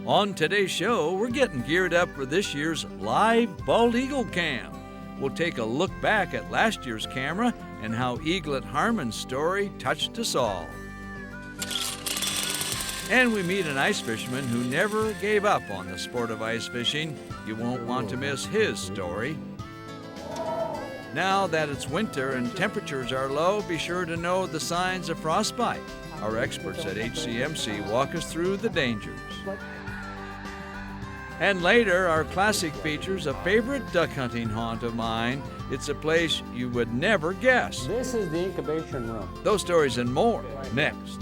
On today's show, we're getting geared up for this year's live Bald EagleCam. We'll take a look back at last year's camera and how Eaglet Harmon's story touched us all. And we meet an ice fisherman who never gave up on the sport of ice fishing. You won't want to miss his story. Now that it's winter and temperatures are low, be sure to know the signs of frostbite. Our experts at HCMC walk us through the dangers. And later, our classic features a favorite duck hunting haunt of mine. It's a place you would never guess. This is the incubation room. Those stories and more next.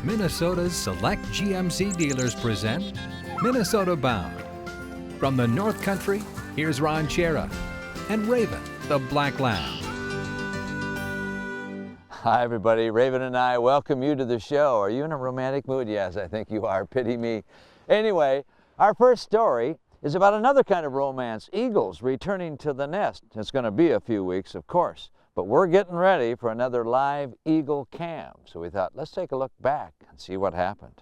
Minnesota's select GMC dealers present Minnesota Bound. From the North Country, here's Ron Chera and Raven, the Black Lamb. Hi everybody, Raven and I welcome you to the show. Are you in a romantic mood? Yes, I think you are, pity me. Anyway, our first story is about another kind of romance, eagles returning to the nest. It's going to be a few weeks, of course, but we're getting ready for another live EagleCam. So we thought, let's take a look back and see what happened.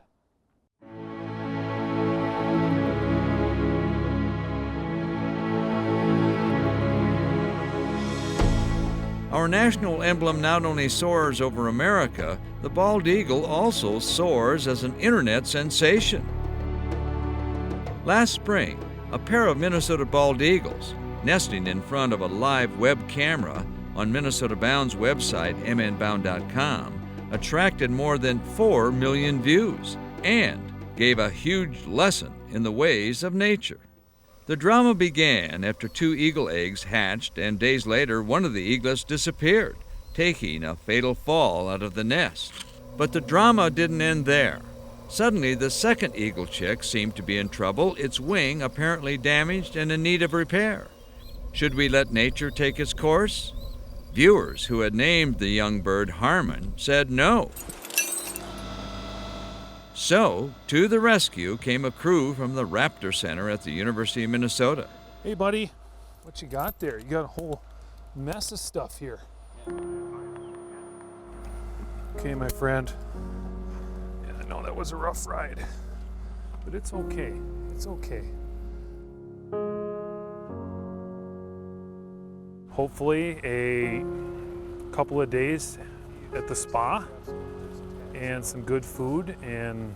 Our national emblem not only soars over America, the bald eagle also soars as an internet sensation. Last spring, a pair of Minnesota bald eagles, nesting in front of a live web camera on Minnesota Bound's website, mnbound.com, attracted more than 4 million views and gave a huge lesson in the ways of nature. The drama began after 2 eagle eggs hatched, and days later one of the eaglets disappeared, taking a fatal fall out of the nest. But the drama didn't end there. Suddenly the second eagle chick seemed to be in trouble, its wing apparently damaged and in need of repair. Should we let nature take its course? Viewers who had named the young bird Harmon said no. So, to the rescue came a crew from the Raptor Center at the University of Minnesota. Hey buddy, what you got there? You got a whole mess of stuff here. Okay, my friend. Yeah, I know that was a rough ride, but it's okay. It's okay. Hopefully a couple of days at the spa and some good food and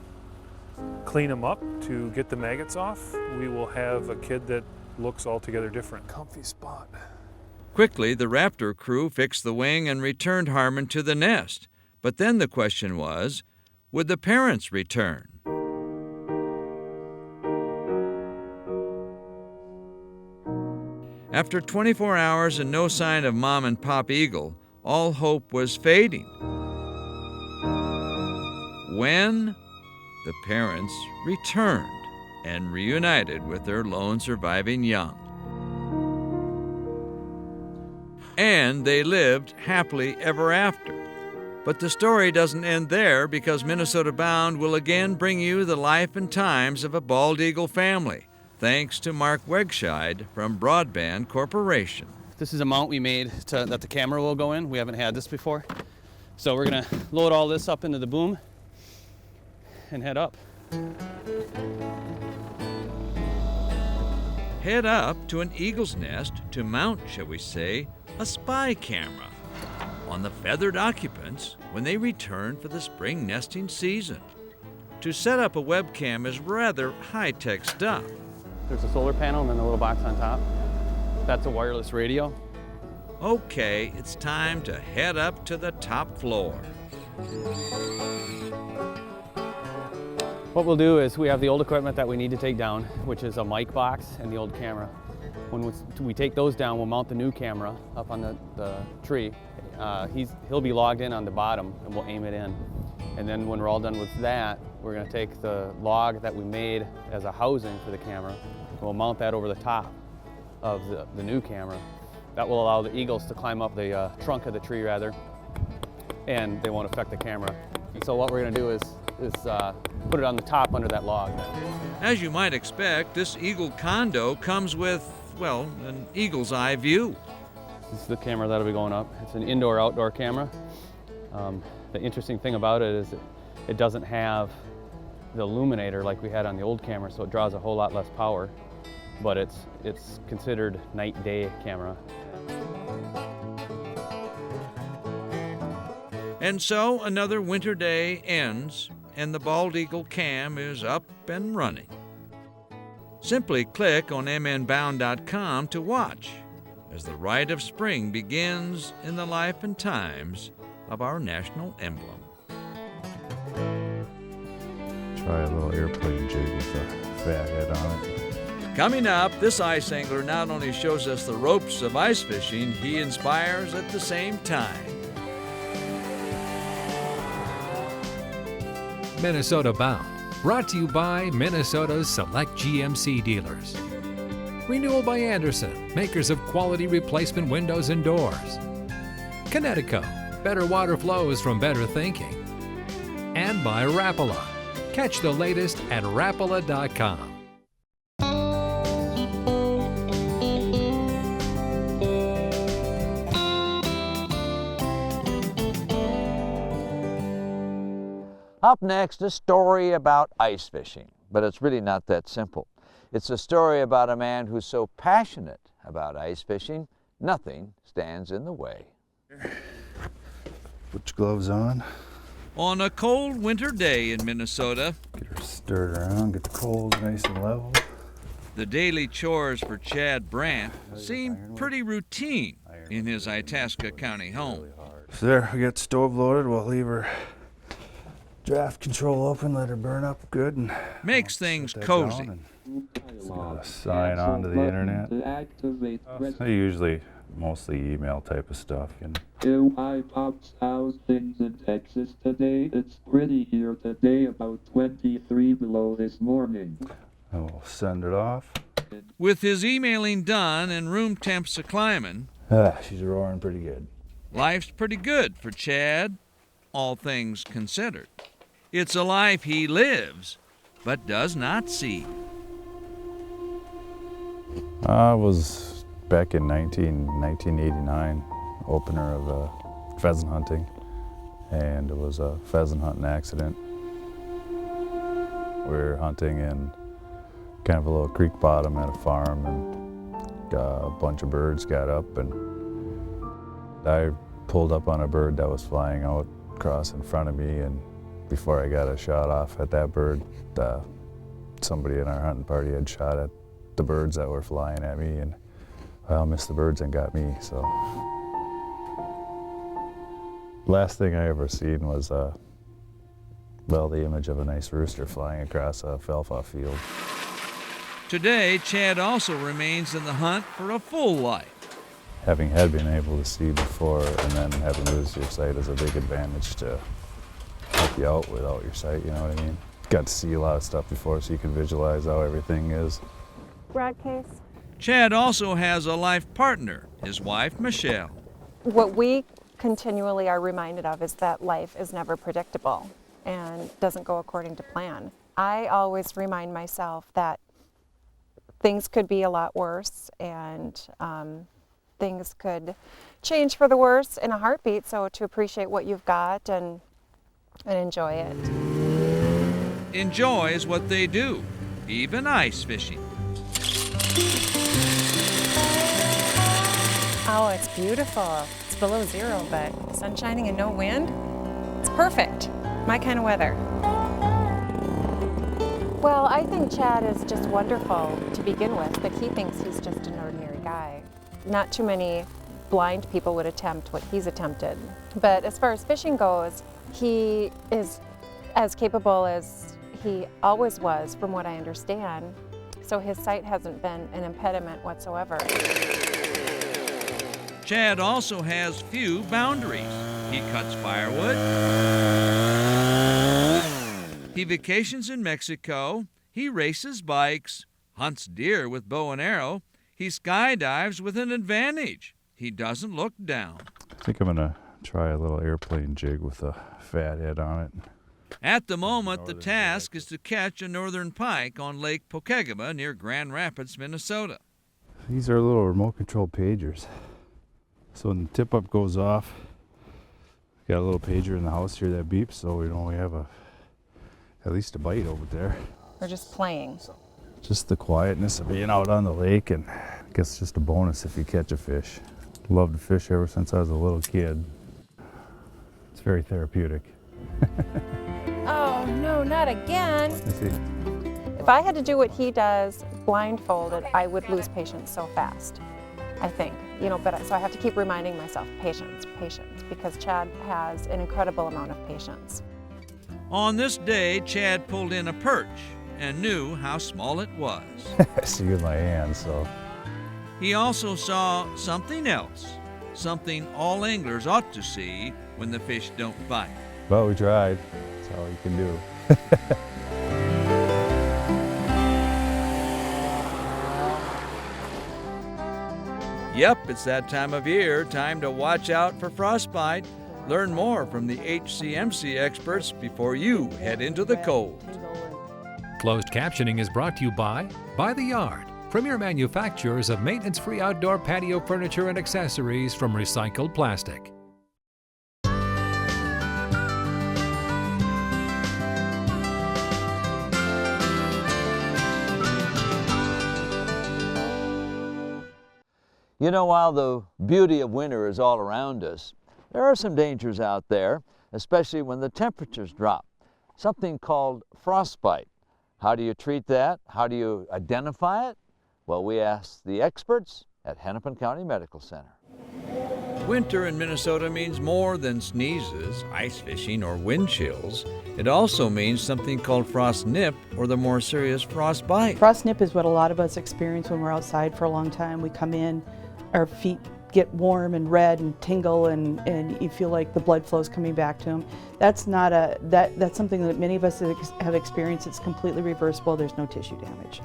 clean them up to get the maggots off, we will have a kid that looks altogether different. Comfy spot. Quickly, the Raptor crew fixed the wing and returned Harmon to the nest. But then the question was, would the parents return? After 24 hours and no sign of Mom and Pop Eagle, all hope was fading. When the parents returned and reunited with their lone surviving young. And they lived happily ever after. But the story doesn't end there, because Minnesota Bound will again bring you the life and times of a bald eagle family, thanks to Mark Wegscheid from Broadband Corporation. This is a mount we made that the camera will go in. We haven't had this before. So we're gonna load all this up into the boom and head up. Head up to an eagle's nest to mount, shall we say, a spy camera on the feathered occupants when they return for the spring nesting season. To set up a webcam is rather high-tech stuff. There's a solar panel and then a little box on top. That's a wireless radio. Okay, it's time to head up to the top floor. What we'll do is we have the old equipment that we need to take down, which is a mic box and the old camera. When we take those down, we'll mount the new camera up on the tree. He'll be logged in on the bottom and we'll aim it in. And then when we're all done with that, we're gonna take the log that we made as a housing for the camera, and we'll mount that over the top of the new camera. That will allow the eagles to climb up the trunk of the tree rather, and they won't affect the camera. And so what we're gonna do is put it on the top under that log. As you might expect, this eagle condo comes with, well, an eagle's eye view. This is the camera that'll be going up. It's an indoor-outdoor camera. The interesting thing about it is it doesn't have the illuminator like we had on the old camera, so it draws a whole lot less power, but it's considered night-day camera. And so another winter day ends, and the Bald Eagle Cam is up and running. Simply click on mnbound.com to watch as the rite of spring begins in the life and times of our national emblem. Try a little airplane jig with a fat head on it. Coming up, this ice angler not only shows us the ropes of ice fishing, he inspires at the same time. Minnesota Bound, brought to you by Minnesota's select GMC dealers. Renewal by Anderson, makers of quality replacement windows and doors. Connecticut, better water flows from better thinking. And by Rapala. Catch the latest at rapala.com. Up next, a story about ice fishing, but it's really not that simple. It's a story about a man who's so passionate about ice fishing, nothing stands in the way. Put your gloves on. On a cold winter day in Minnesota, Get her stirred around, get the coals nice and level. the daily chores for Chad Brandt seem pretty routine in his Itasca County home. So there, we got stove loaded. We'll leave her draft control open, let her burn up good, and Makes things set that cozy. down and sign on to the internet. I usually mostly email type of stuff. Hi Pops, how's things in Texas today? It's pretty here today, about 23 below this morning. And we'll send it off. With his emailing done and room temps a climbing, She's roaring pretty good. life's pretty good for Chad, all things considered. It's a life he lives, but does not see. I was back in 1989, opener of pheasant hunting, and it was a pheasant hunting accident. We were hunting in kind of a little creek bottom at a farm, and a bunch of birds got up, and I pulled up on a bird that was flying out across in front of me, and before I got a shot off at that bird, somebody in our hunting party had shot at the birds that were flying at me, and I missed the birds and got me. So last thing I ever seen was the image of a nice rooster flying across a alfalfa field. Today, Chad also remains in the hunt for a full life. Having had been able to see before and then having to lose your sight is a big advantage to help you out without your sight, you know what I mean? Got to see a lot of stuff before so you can visualize how everything is. Broadcase. Chad also has a life partner, his wife, Michelle. What we continually are reminded of is that life is never predictable and doesn't go according to plan. I always remind myself that things could be a lot worse, and things could change for the worse in a heartbeat, so to appreciate what you've got and enjoy it. Enjoy is what they do, even ice fishing. Oh, it's beautiful. It's below zero, but sun shining and no wind. It's perfect. My kind of weather. Well, I think Chad is just wonderful to begin with, but he thinks he's just an ordinary guy. Not too many blind people would attempt what he's attempted. But as far as fishing goes, he is as capable as he always was, from what I understand. So his sight hasn't been an impediment whatsoever. Chad also has few boundaries. He cuts firewood. He vacations in Mexico. He races bikes, hunts deer with bow and arrow. He skydives with an advantage. He doesn't look down. I think I'm gonna try a little airplane jig with a fat head on it. At the moment, the task is to catch a northern pike on Lake Pokegama near Grand Rapids, Minnesota. These are little remote control pagers. So when the tip up goes off, got a little pager in the house here that beeps, so we know we have a at least a bite over there. Or just playing? Just the quietness of being out on the lake, and I guess it's just a bonus if you catch a fish. Loved to fish ever since I was a little kid. It's very therapeutic. Oh, no, not again. I see. If I had to do what he does blindfolded, I would lose patience so fast, I think. You know, but so I have to keep reminding myself, patience, patience, because Chad has an incredible amount of patience. On this day, Chad pulled in a perch and knew how small it was. I see with my hands, so. He also saw something else, something all anglers ought to see when the fish don't bite. Well, we tried. That's all you can do. Yep, it's that time of year, time to watch out for frostbite. Learn more from the HCMC experts before you head into the cold. Closed captioning is brought to you by the Yard, premier manufacturers of maintenance-free outdoor patio furniture and accessories from recycled plastic. You know, while the beauty of winter is all around us, there are some dangers out there, especially when the temperatures drop. Something called frostbite. How do you treat that? How do you identify it? Well, we asked the experts at Hennepin County Medical Center. Winter in Minnesota means more than sneezes, ice fishing, or wind chills. It also means something called frost nip, or the more serious frostbite. Frost nip is what a lot of us experience when we're outside for a long time. We come in, our feet get warm and red and tingle, and you feel like the blood flow is coming back to them. That's something that many of us have experienced. It's completely reversible. There's no tissue damage.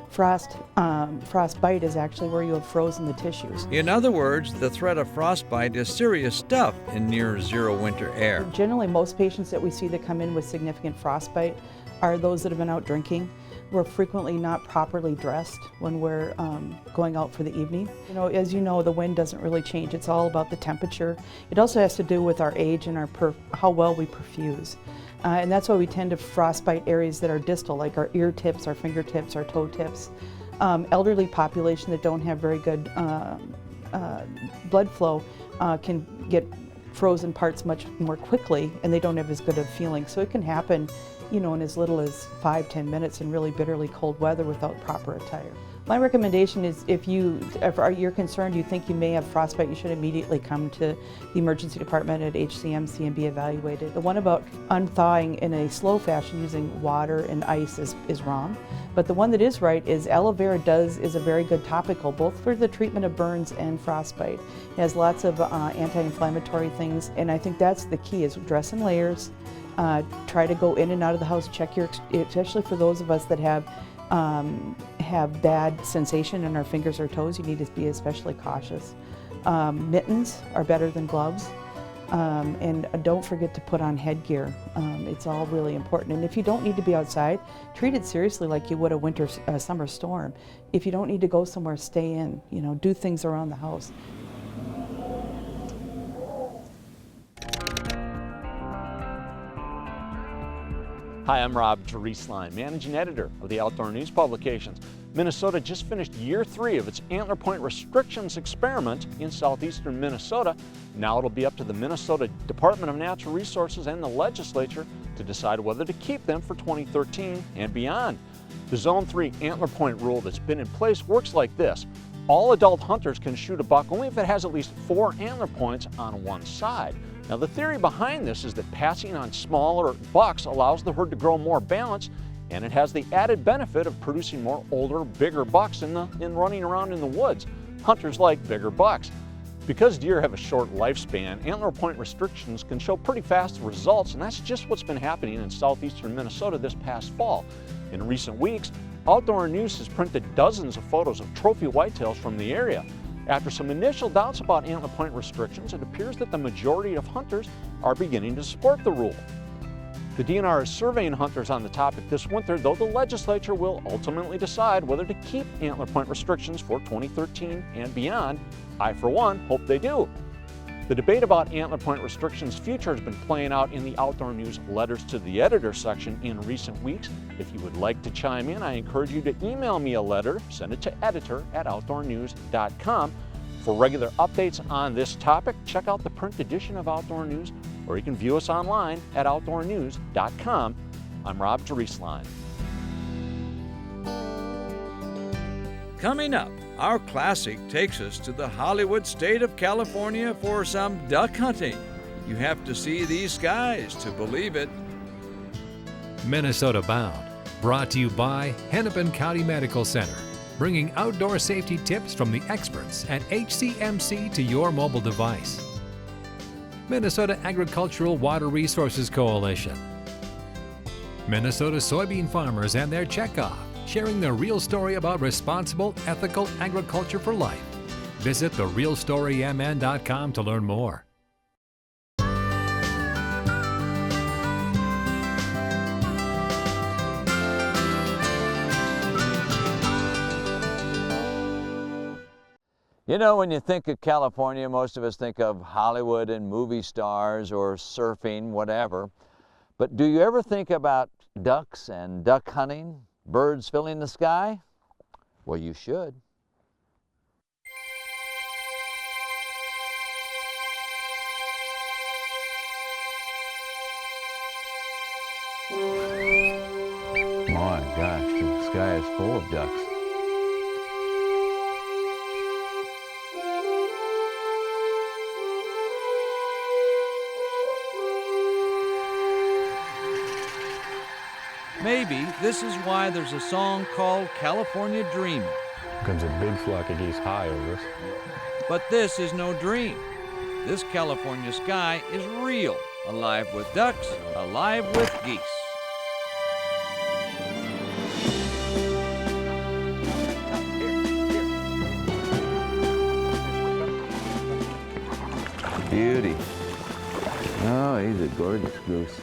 Frostbite is actually where you have frozen the tissues. In other words, the threat of frostbite is serious stuff in near-zero winter air. Generally, most patients that we see that come in with significant frostbite are those that have been out drinking. We're frequently not properly dressed when we're going out for the evening. You know, as you know, the wind doesn't really change. It's all about the temperature. It also has to do with our age and how well we perfuse. And that's why we tend to frostbite areas that are distal, like our ear tips, our fingertips, our toe tips. Elderly population that don't have very good blood flow can get frozen parts much more quickly, and they don't have as good of feeling. So it can happen, you know, in as little as 5-10 minutes in really bitterly cold weather without proper attire. My recommendation is if you're concerned, you think you may have frostbite, you should immediately come to the emergency department at HCMC and be evaluated. The one about unthawing in a slow fashion using water and ice is wrong. But the one that is right is aloe vera is a very good topical, both for the treatment of burns and frostbite. It has lots of anti-inflammatory things, and I think that's the key, is dress in layers. Try to go in and out of the house, check especially for those of us that have bad sensation in our fingers or toes, you need to be especially cautious. Mittens are better than gloves. And don't forget to put on headgear. It's all really important. And if you don't need to be outside, treat it seriously like you would a summer storm. If you don't need to go somewhere, stay in. You know, do things around the house. Hi, I'm Rob Dreeslein, Managing Editor of the Outdoor News Publications. Minnesota just finished year 3 of its Antler Point restrictions experiment in southeastern Minnesota. Now it'll be up to the Minnesota Department of Natural Resources and the legislature to decide whether to keep them for 2013 and beyond. The Zone 3 Antler Point rule that's been in place works like this. All adult hunters can shoot a buck only if it has at least 4 antler points on one side. Now, the theory behind this is that passing on smaller bucks allows the herd to grow more balanced, and it has the added benefit of producing more older, bigger bucks in running around in the woods. Hunters like bigger bucks. Because deer have a short lifespan, antler point restrictions can show pretty fast results, and that's just what's been happening in southeastern Minnesota this past fall. In recent weeks, Outdoor News has printed dozens of photos of trophy whitetails from the area. After some initial doubts about antler point restrictions, it appears that the majority of hunters are beginning to support the rule. The DNR is surveying hunters on the topic this winter, though the legislature will ultimately decide whether to keep antler point restrictions for 2013 and beyond. I, for one, hope they do. The debate about Antler Point Restriction's future has been playing out in the Outdoor News Letters to the Editor section in recent weeks. If you would like to chime in, I encourage you to email me a letter. Send it to editor@outdoornews.com. For regular updates on this topic, check out the print edition of Outdoor News, or you can view us online at outdoornews.com. I'm Rob Drieslein. Coming up, our classic takes us to the Hollywood state of California for some duck hunting. You have to see these skies to believe it. Minnesota Bound, brought to you by Hennepin County Medical Center, bringing outdoor safety tips from the experts at HCMC to your mobile device. Minnesota Agricultural Water Resources Coalition. Minnesota soybean farmers and their checkoff, sharing their real story about responsible, ethical agriculture for life. Visit therealstorymn.com to learn more. You know, when you think of California, most of us think of Hollywood and movie stars or surfing, whatever. But do you ever think about ducks and duck hunting, birds filling the sky? Well, you should. My gosh, the sky is full of ducks. Maybe this is why there's a song called California Dreamin'. Comes a big flock of geese high over us. But this is no dream. This California sky is real, alive with ducks, alive with geese. Beauty. Oh, he's a gorgeous goose.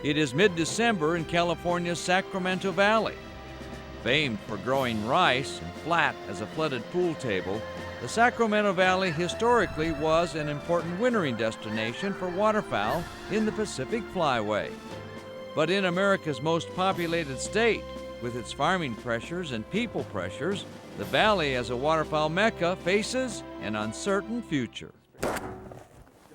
It is mid-December in California's Sacramento Valley. Famed for growing rice and flat as a flooded pool table, the Sacramento Valley historically was an important wintering destination for waterfowl in the Pacific Flyway. But in America's most populated state, with its farming pressures and people pressures, the valley as a waterfowl mecca faces an uncertain future.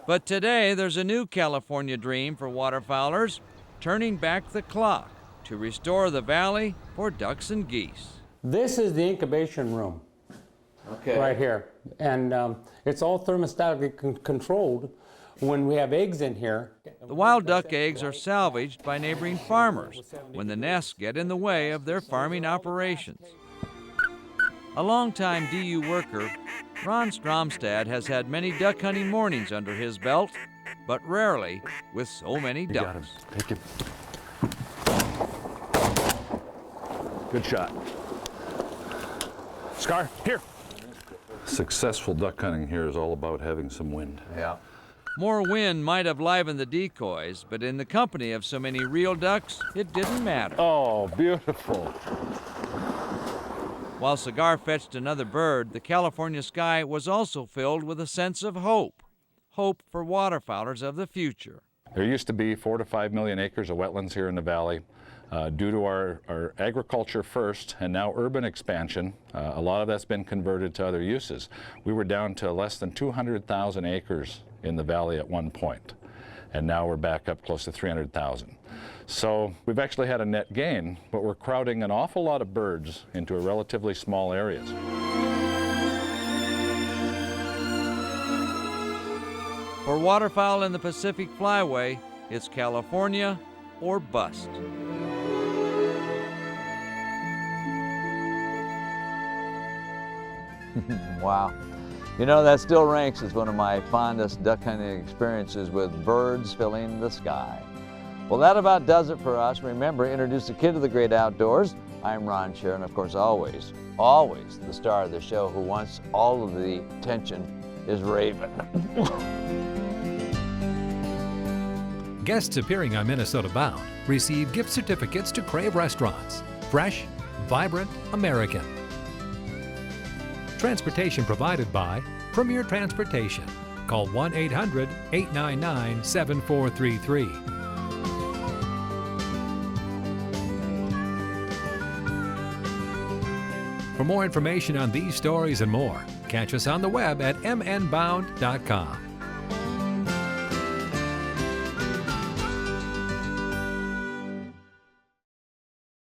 But today there's a new California dream for waterfowlers, turning back the clock to restore the valley for ducks and geese. This is the incubation room, right here. And it's all thermostatically controlled. When we have eggs in here. The wild duck eggs are salvaged by neighboring farmers when the nests get in the way of their farming operations. A longtime DU worker, Ron Stromstad has had many duck hunting mornings under his belt, but rarely with so many ducks. Take him. Good shot. Scar, here. Successful duck hunting here is all about having some wind. Yeah. More wind might have livened the decoys, but in the company of so many real ducks, it didn't matter. Oh, beautiful. While Cigar fetched another bird, the California sky was also filled with a sense of hope. Hope for waterfowlers of the future. There used to be 4 to 5 million acres of wetlands here in the valley. Due to our agriculture first and now urban expansion, a lot of that's been converted to other uses. We were down to less than 200,000 acres in the valley at one point, and now we're back up close to 300,000. So we've actually had a net gain, but we're crowding an awful lot of birds into a relatively small areas. For waterfowl in the Pacific Flyway, it's California or bust. Wow. You know, that still ranks as one of my fondest duck hunting experiences, with birds filling the sky. Well, that about does it for us. Remember, introduce a kid to the great outdoors. I'm Ron Sharon, of course, always the star of the show who wants all of the attention is Raven. Guests appearing on Minnesota Bound receive gift certificates to Crave Restaurants. Fresh, vibrant, American. Transportation provided by Premier Transportation, Call 1-800-899-7433. For more information on these stories and more, catch us on the web at mnbound.com.